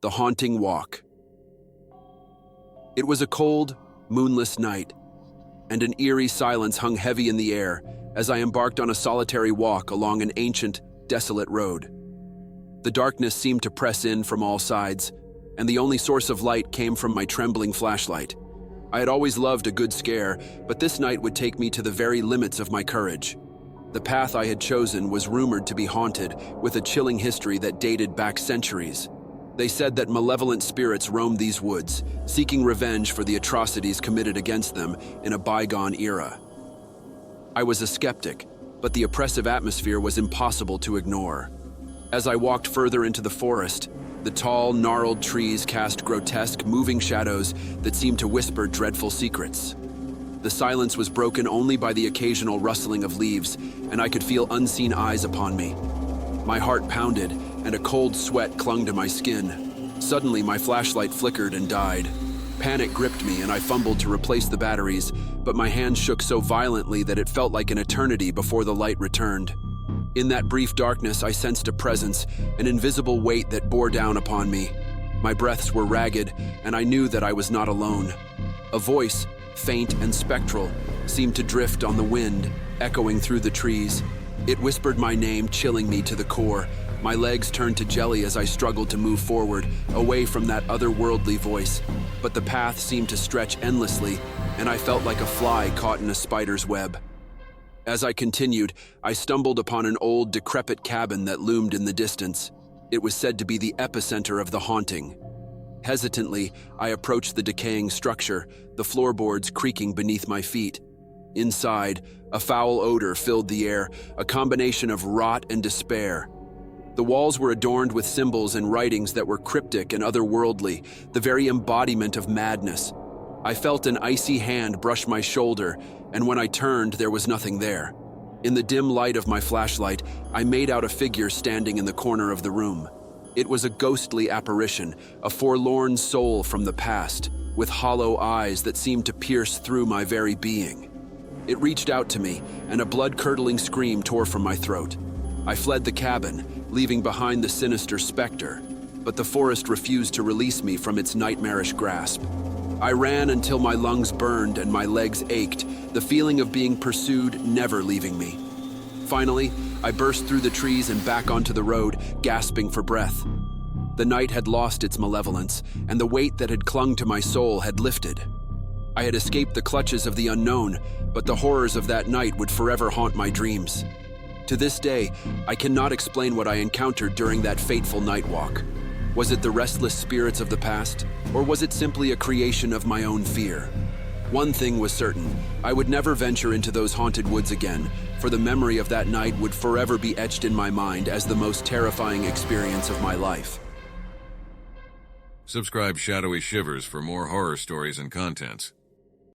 The Haunting Walk. It was a cold, moonless night, and an eerie silence hung heavy in the air as I embarked on a solitary walk along an ancient, desolate road. The darkness seemed to press in from all sides, and the only source of light came from my trembling flashlight. I had always loved a good scare, but this night would take me to the very limits of my courage. The path I had chosen was rumored to be haunted, with a chilling history that dated back centuries. They said that malevolent spirits roamed these woods, seeking revenge for the atrocities committed against them in a bygone era. I was a skeptic, but the oppressive atmosphere was impossible to ignore. As I walked further into the forest, the tall, gnarled trees cast grotesque, moving shadows that seemed to whisper dreadful secrets. The silence was broken only by the occasional rustling of leaves, and I could feel unseen eyes upon me. My heart pounded, and a cold sweat clung to my skin. Suddenly, my flashlight flickered and died. Panic gripped me, and I fumbled to replace the batteries, but my hands shook so violently that it felt like an eternity before the light returned. In that brief darkness, I sensed a presence, an invisible weight that bore down upon me. My breaths were ragged, and I knew that I was not alone. A voice, faint and spectral, seemed to drift on the wind, echoing through the trees. It whispered my name, chilling me to the core. My legs turned to jelly as I struggled to move forward, away from that otherworldly voice. But the path seemed to stretch endlessly, and I felt like a fly caught in a spider's web. As I continued, I stumbled upon an old, decrepit cabin that loomed in the distance. It was said to be the epicenter of the haunting. Hesitantly, I approached the decaying structure, the floorboards creaking beneath my feet. Inside, a foul odor filled the air, a combination of rot and despair. The walls were adorned with symbols and writings that were cryptic and otherworldly, the very embodiment of madness. I felt an icy hand brush my shoulder, and when I turned, there was nothing there. In the dim light of my flashlight, I made out a figure standing in the corner of the room. It was a ghostly apparition, a forlorn soul from the past, with hollow eyes that seemed to pierce through my very being. It reached out to me, and a blood-curdling scream tore from my throat. I fled the cabin, leaving behind the sinister specter, but the forest refused to release me from its nightmarish grasp. I ran until my lungs burned and my legs ached, the feeling of being pursued never leaving me. Finally, I burst through the trees and back onto the road, gasping for breath. The night had lost its malevolence, and the weight that had clung to my soul had lifted. I had escaped the clutches of the unknown, but the horrors of that night would forever haunt my dreams. To this day, I cannot explain what I encountered during that fateful night walk. Was it the restless spirits of the past, or was it simply a creation of my own fear? One thing was certain, I would never venture into those haunted woods again, for the memory of that night would forever be etched in my mind as the most terrifying experience of my life. Subscribe Shadowy Shivers for more horror stories and contents.